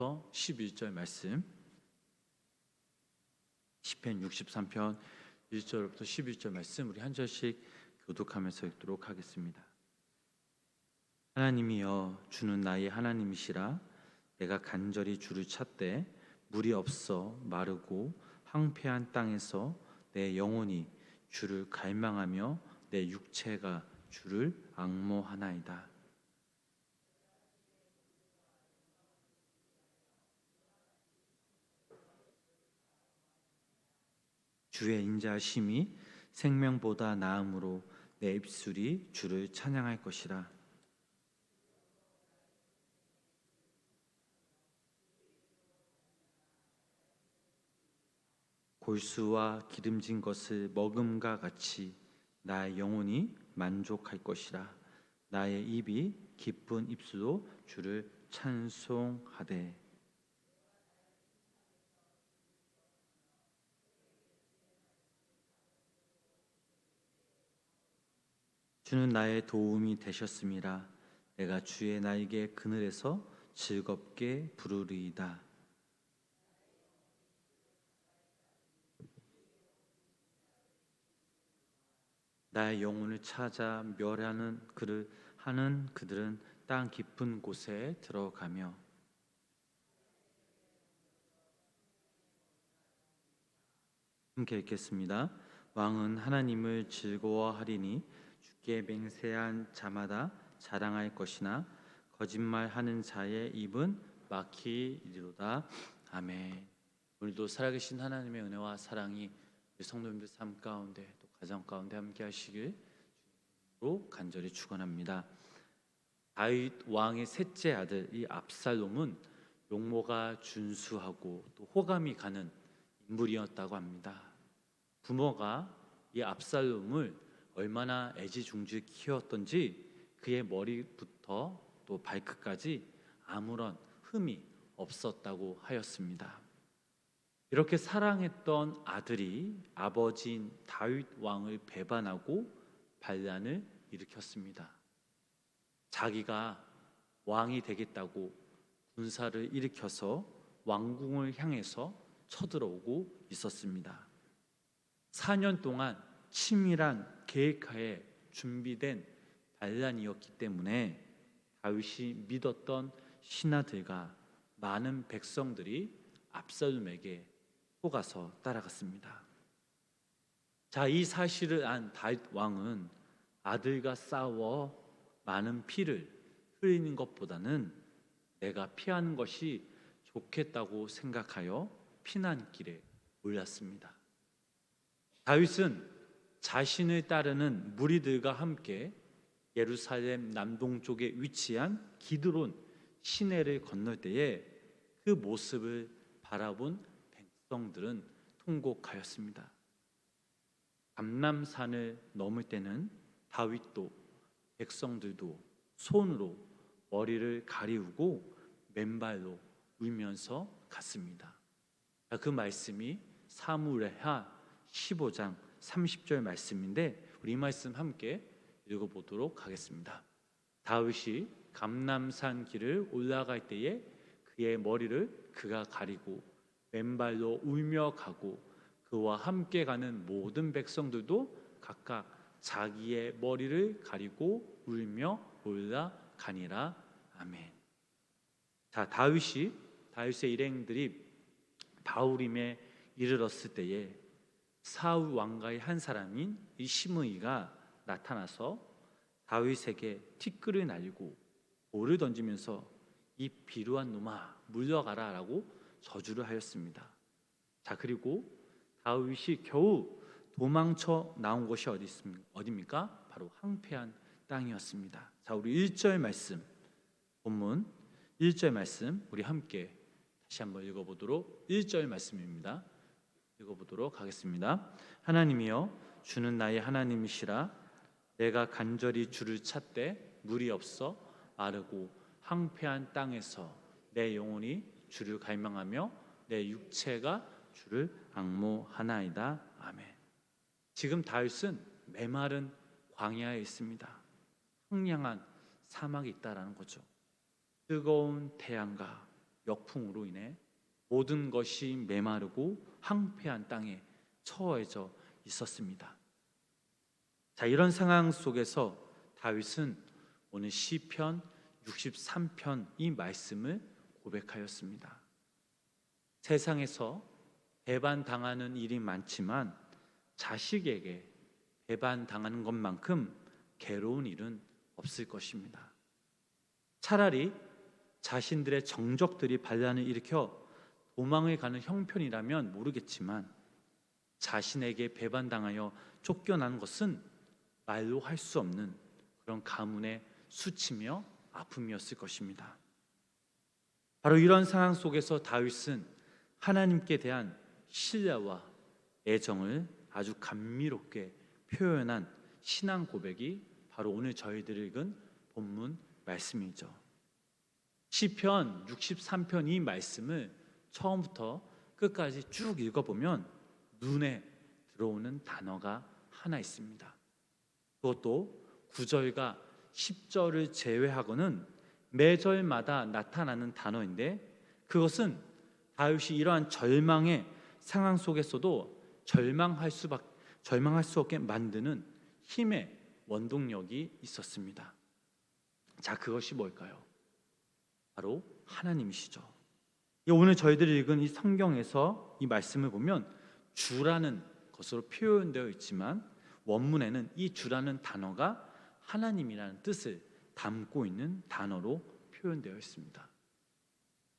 11절 말씀, 시편 63편 1절부터 11절 말씀 우리 한 절씩 교독하면서 읽도록 하겠습니다. 하나님이여, 주는 나의 하나님이시라. 내가 간절히 주를 찾되 물이 없어 마르고 황폐한 땅에서 내 영혼이 주를 갈망하며 내 육체가 주를 앙모하나이다. 주의 인자하심이 생명보다 나음으로 내 입술이 주를 찬양할 것이라. 골수와 기름진 것을 먹음과 같이 나의 영혼이 만족할 것이라. 나의 입이 기쁜 입술로 주를 찬송하되. 주는 나의 도움이 되셨음이라. 내가 주의 나에게 그늘에서 즐겁게 부르리이다. 나의 영혼을 찾아 멸하는 그를 하는 그들은 땅 깊은 곳에 들어가며. 함께 읽겠습니다. 왕은 하나님을 즐거워하리니 주께 맹세한 자마다 자랑할 것이나 거짓말하는 자의 입은 막히리로다. 아멘. 오늘도 살아계신 하나님의 은혜와 사랑이 우리 성도님들 삶 가운데 또 가정 가운데 함께 하시길 주님으로 간절히 축원합니다. 다윗 왕의 셋째 아들 이 압살롬은 용모가 준수하고 또 호감이 가는 인물이었다고 합니다. 부모가 이 압살롬을 얼마나 애지중지 키웠던지 그의 머리부터 또 발끝까지 아무런 흠이 없었다고 하였습니다. 이렇게 사랑했던 아들이 아버지인 다윗 왕을 배반하고 반란을 일으켰습니다. 자기가 왕이 되겠다고 군사를 일으켜서 왕궁을 향해서 쳐들어오고 있었습니다. 4년 동안 치밀한 계획하에 준비된 반란이었기 때문에 다윗이 믿었던 신하들과 많은 백성들이 압살롬에게 속아서 따라갔습니다. 자, 이 사실을 안 다윗 왕은 아들과 싸워 많은 피를 흘리는 것보다는 내가 피하는 것이 좋겠다고 생각하여 피난길에 올랐습니다. 다윗은 자신을 따르는 무리들과 함께 예루살렘 남동쪽에 위치한 기드론 시내를 건널 때에 그 모습을 바라본 백성들은 통곡하였습니다. 감람산을 넘을 때는 다윗도 백성들도 손으로 머리를 가리우고 맨발로 울면서 갔습니다. 그 말씀이 사무엘하 15장 30절 말씀인데 우리 이 말씀 함께 읽어보도록 하겠습니다. 다윗이 감람산 길을 올라갈 때에 그의 머리를 그가 가리고 맨발로 울며 가고 그와 함께 가는 모든 백성들도 각각 자기의 머리를 가리고 울며 올라가니라. 아멘. 자, 다윗의 일행들이 바후림에 이르렀을 때에 사울 왕가의 한 사람인 이 시므이가 나타나서 다윗에게 티끌을 날리고 돌을 던지면서 이 비루한 놈아 물러가라 라고 저주를 하였습니다. 자, 그리고 다윗이 겨우 도망쳐 나온 곳이 어디입니까? 바로 황폐한 땅이었습니다. 자, 우리 1절 말씀, 본문 1절 말씀 우리 함께 다시 한번 읽어보도록. 1절 말씀입니다. 읽어보도록 하겠습니다. 하나님이여, 주는 나의 하나님이시라. 내가 간절히 주를 찾되 물이 없어 마르고 황폐한 땅에서 내 영혼이 주를 갈망하며 내 육체가 주를 앙모하나이다. 아멘. 지금 다윗은 메마른 광야에 있습니다. 황량한 사막이 있다라는 거죠. 뜨거운 태양과 역풍으로 인해 모든 것이 메마르고 황폐한 땅에 처해져 있었습니다. 자, 이런 상황 속에서 다윗은 오늘 시편 63편 이 말씀을 고백하였습니다. 세상에서 배반당하는 일이 많지만 자식에게 배반당하는 것만큼 괴로운 일은 없을 것입니다. 차라리 자신들의 정적들이 반란을 일으켜 도망을 가는 형편이라면 모르겠지만 자신에게 배반당하여 쫓겨난 것은 말로 할 수 없는 그런 가문의 수치며 아픔이었을 것입니다. 바로 이런 상황 속에서 다윗은 하나님께 대한 신뢰와 애정을 아주 감미롭게 표현한 신앙 고백이 바로 오늘 저희들이 읽은 본문 말씀이죠. 시편 63편 이 말씀을 처음부터 끝까지 쭉 읽어보면 눈에 들어오는 단어가 하나 있습니다. 그것도 9절과 10절을 제외하고는 매절마다 나타나는 단어인데, 그것은 다윗이 이러한 절망의 상황 속에서도 절망할 수 없게 만드는 힘의 원동력이 있었습니다. 자, 그것이 뭘까요? 바로 하나님이시죠. 오늘 저희들이 읽은 이 성경에서 이 말씀을 보면 주라는 것으로 표현되어 있지만 원문에는 이 주라는 단어가 하나님이라는 뜻을 담고 있는 단어로 표현되어 있습니다.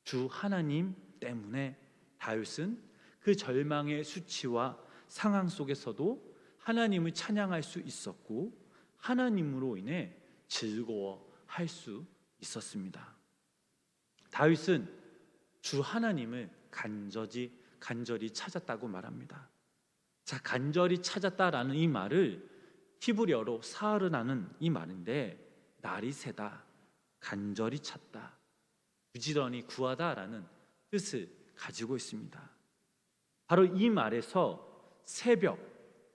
주 하나님 때문에 다윗은 그 절망의 수치와 상황 속에서도 하나님을 찬양할 수 있었고 하나님으로 인해 즐거워할 수 있었습니다. 다윗은 주 하나님을 간절히 찾았다고 말합니다. 자, 간절히 찾았다라는 이 말을 히브리어로 사르나는 이 말인데, 날이 새다, 간절히 찾다, 부지런히 구하다라는 뜻을 가지고 있습니다. 바로 이 말에서 새벽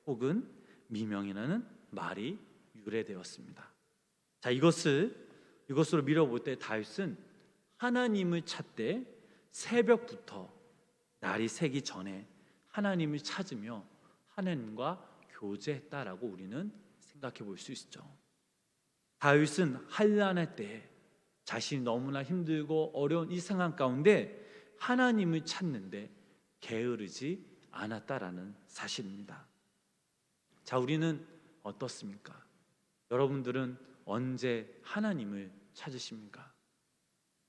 혹은 미명이라는 말이 유래되었습니다. 자, 이것으로 밀어볼 때 다윗은 하나님을 찾되 새벽부터 날이 새기 전에 하나님을 찾으며 하나님과 교제했다라고 우리는 생각해 볼 수 있죠. 다윗은 환난의 때에 자신이 너무나 힘들고 어려운 이 상황 가운데 하나님을 찾는데 게으르지 않았다라는 사실입니다. 자, 우리는 어떻습니까? 여러분들은 언제 하나님을 찾으십니까?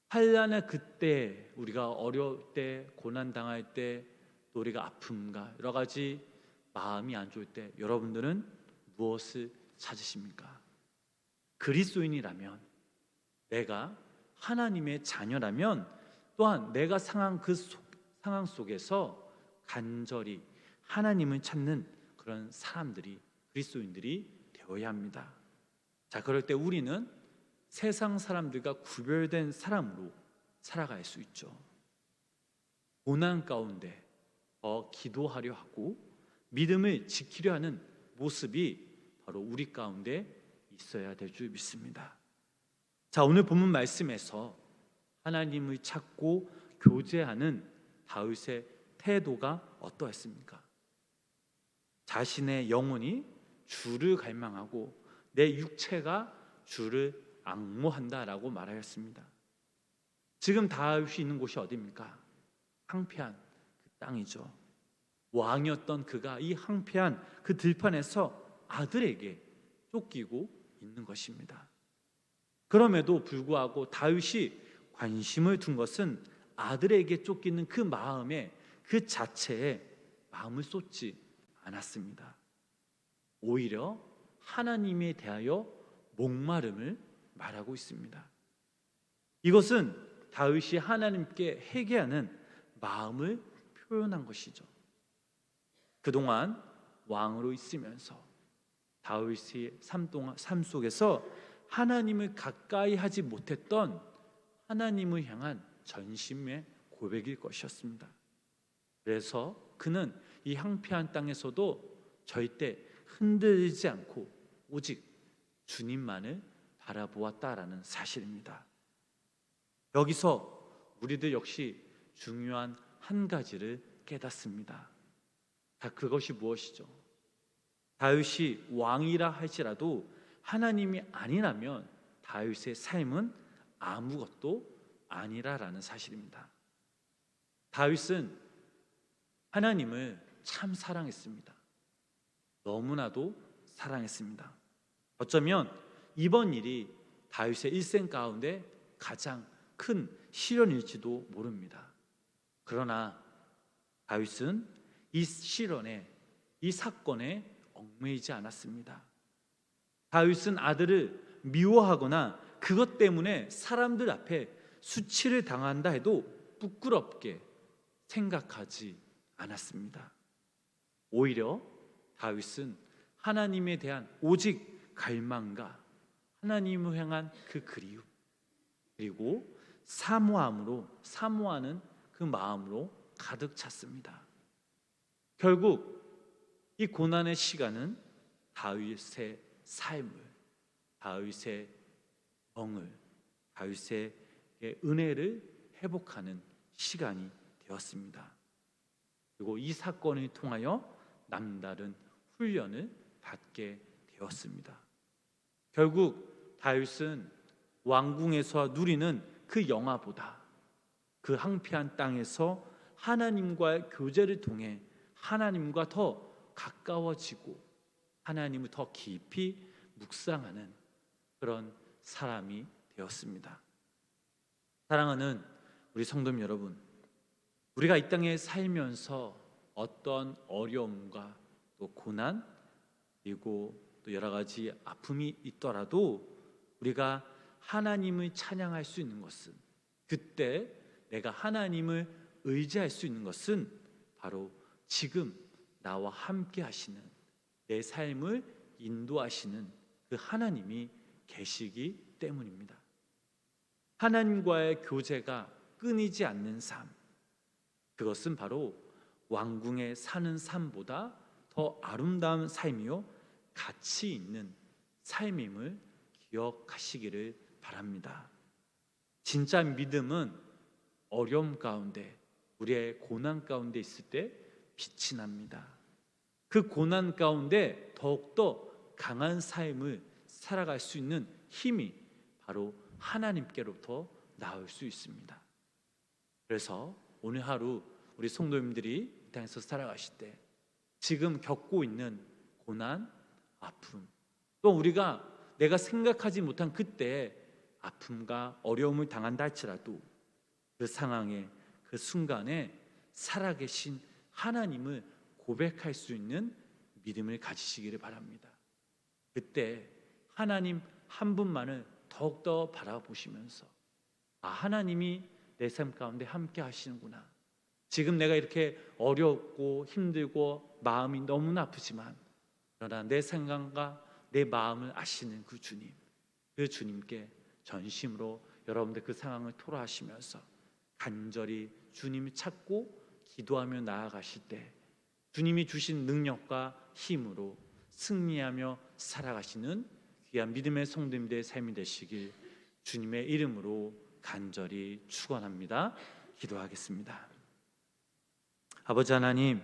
환난의 그때, 우리가 어려울 때, 고난 당할 때, 또 우리가 아픔과 여러 가지 마음이 안 좋을 때 여러분들은 무엇을 찾으십니까? 그리스도인이라면, 내가 하나님의 자녀라면 또한 내가 상황 속에서 간절히 하나님을 찾는 그런 사람들이, 그리스도인들이 되어야 합니다. 자, 그럴 때 우리는 세상 사람들과 구별된 사람으로 살아갈 수 있죠. 고난 가운데 더 기도하려 하고 믿음을 지키려 하는 모습이 바로 우리 가운데 있어야 될 줄 믿습니다. 자, 오늘 본문 말씀에서 하나님을 찾고 교제하는 다윗의 태도가 어떠했습니까? 자신의 영혼이 주를 갈망하고 내 육체가 주를 앙모한다라고 말하였습니다. 지금 다윗이 있는 곳이 어디입니까? 황폐한 그 땅이죠. 왕이었던 그가 이 황폐한 그 들판에서 아들에게 쫓기고 있는 것입니다. 그럼에도 불구하고 다윗이 관심을 둔 것은 아들에게 쫓기는 그 마음에, 그 자체에 마음을 쏟지 않았습니다. 오히려 하나님에 대하여 목마름을 말하고 있습니다. 이것은 다윗이 하나님께 회개하는 마음을 표현한 것이죠. 그동안 왕으로 있으면서 다윗의 삶 속에서 하나님을 가까이 하지 못했던 하나님을 향한 전심의 고백일 것이었습니다. 그래서 그는 이 황폐한 땅에서도 절대 흔들리지 않고 오직 주님만을 바라보았다라는 사실입니다. 여기서 우리들 역시 중요한 한 가지를 깨닫습니다. 다 그것이 무엇이죠? 다윗이 왕이라 할지라도 하나님이 아니라면 다윗의 삶은 아무것도 아니라라는 사실입니다. 다윗은 하나님을 참 사랑했습니다. 너무나도 사랑했습니다. 어쩌면 이번 일이 다윗의 일생 가운데 가장 큰 시련일지도 모릅니다. 그러나 다윗은 이 시련에, 이 사건에 얽매이지 않았습니다. 다윗은 아들을 미워하거나 그것 때문에 사람들 앞에 수치를 당한다 해도 부끄럽게 생각하지 않았습니다. 오히려 다윗은 하나님에 대한 오직 갈망과 하나님을 향한 그 그리움, 그리고 사모하는 그 마음으로 가득 찼습니다. 결국 이 고난의 시간은 다윗의 삶을, 다윗의 영을, 다윗의 은혜를 회복하는 시간이 되었습니다. 그리고 이 사건을 통하여 남다른 훈련을 받게 되었습니다. 결국 다윗은 왕궁에서 누리는 그 영화보다 그 황폐한 땅에서 하나님과의 교제를 통해 하나님과 더 가까워지고 하나님을 더 깊이 묵상하는 그런 사람이 되었습니다. 사랑하는 우리 성도님 여러분, 우리가 이 땅에 살면서 어떤 어려움과 또 고난, 그리고 또 여러 가지 아픔이 있더라도 우리가 하나님을 찬양할 수 있는 것은, 그때 내가 하나님을 의지할 수 있는 것은 바로 지금 나와 함께 하시는, 내 삶을 인도하시는 그 하나님이 계시기 때문입니다. 하나님과의 교제가 끊이지 않는 삶, 그것은 바로 왕궁에 사는 삶보다 더 아름다운 삶이요 가치 있는 삶임을 기억하시기를 바랍니다. 진짜 믿음은 어려움 가운데, 우리의 고난 가운데 있을 때 빛이 납니다. 그 고난 가운데 더욱더 강한 삶을 살아갈 수 있는 힘이 바로 하나님께로부터 나올 수 있습니다. 그래서 오늘 하루 우리 성도님들이 이 땅에서 살아가실 때 지금 겪고 있는 고난, 아픔, 또 우리가 내가 생각하지 못한 그때 아픔과 어려움을 당한다 할지라도 그 상황에, 그 순간에 살아계신 하나님을 고백할 수 있는 믿음을 가지시기를 바랍니다. 그때 하나님 한 분만을 더욱더 바라보시면서 하나님이 내 삶 가운데 함께 하시는구나. 지금 내가 이렇게 어렵고 힘들고 마음이 너무나 아프지만 그러나 내 생각과 내 마음을 아시는 그 주님, 그 주님께 전심으로 여러분들 그 상황을 토로하시면서 간절히 주님을 찾고 기도하며 나아가실 때 주님이 주신 능력과 힘으로 승리하며 살아가시는 귀한 믿음의 성도님들의 삶이 되시길 주님의 이름으로 간절히 축원합니다. 기도하겠습니다. 아버지 하나님,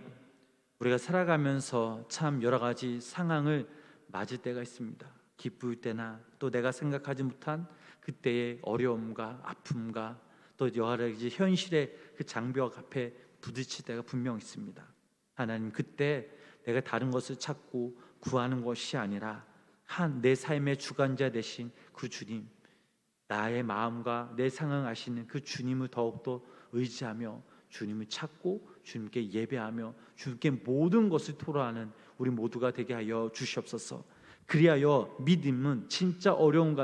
우리가 살아가면서 참 여러 가지 상황을 맞을 때가 있습니다. 기쁠 때나 또 내가 생각하지 못한 그때의 어려움과 아픔과 또 여러 가지 현실의 그 장벽 앞에 부딪힐 때가 분명 있습니다. 하나님, 그때 내가 다른 것을 찾고 구하는 것이 아니라 내 삶의 주관자 되신 그 주님, 나의 마음과 내 상황 아시는 그 주님을 더욱더 의지하며 주님을 찾고 주님께 예배하며 주님께 모든 것을 토로하는 우리 모두가 되게 하여 주시옵소서. 그리하여 믿음은 진짜 어려움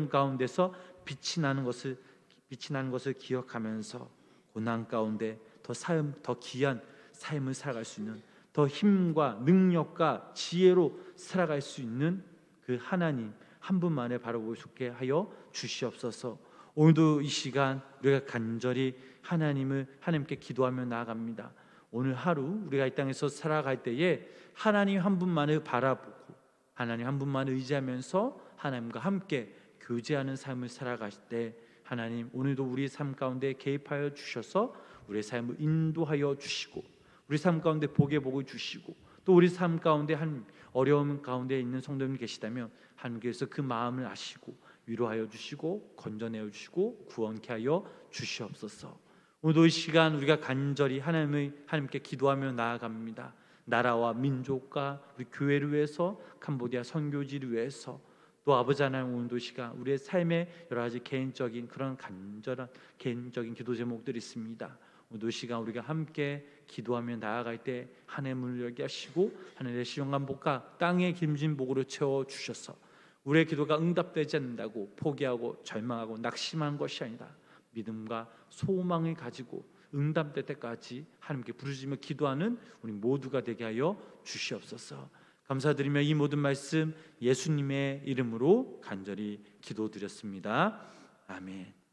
가운데서 빛이 나는 것을 기억하면서 고난 가운데 더 귀한 삶을 살아갈 수 있는, 더 힘과 능력과 지혜로 살아갈 수 있는 그 하나님 한 분만에 바라볼 수 있게 하여 주시옵소서. 오늘도 이 시간 우리가 간절히 하나님께 기도하며 나아갑니다. 오늘 하루 우리가 이 땅에서 살아갈 때에 하나님 한 분만을 바라보고 하나님 한 분만을 의지하면서 하나님과 함께 교제하는 삶을 살아갈 때 하나님 오늘도 우리 삶 가운데 개입하여 주셔서 우리의 삶을 인도하여 주시고 우리 삶 가운데 복의 복을 주시고 또 우리 삶 가운데 한 어려움 가운데 있는 성도님 계시다면 하나님께서 그 마음을 아시고 위로하여 주시고 건져내어 주시고 구원케 하여 주시옵소서. 오늘도 이 시간 우리가 간절히 하나님께 기도하며 나아갑니다. 나라와 민족과 우리 교회를 위해서 캄보디아 선교지를 위해서 또 아버지 하나님 오늘도 시간 우리의 삶에 여러 가지 개인적인 그런 간절한 개인적인 기도 제목들이 있습니다. 오늘도 시간 우리가 함께 기도하며 나아갈 때 하늘의 문을 열게 하시고 하늘의 신령한 복과 땅의 김진 복으로 채워 주셔서 우리의 기도가 응답되지 않는다고 포기하고 절망하고 낙심한 것이 아니라 믿음과 소망을 가지고 응답될 때까지 하나님께 부르짖으며 기도하는 우리 모두가 되게 하여 주시옵소서. 감사드리며 이 모든 말씀 예수님의 이름으로 간절히 기도드렸습니다. 아멘.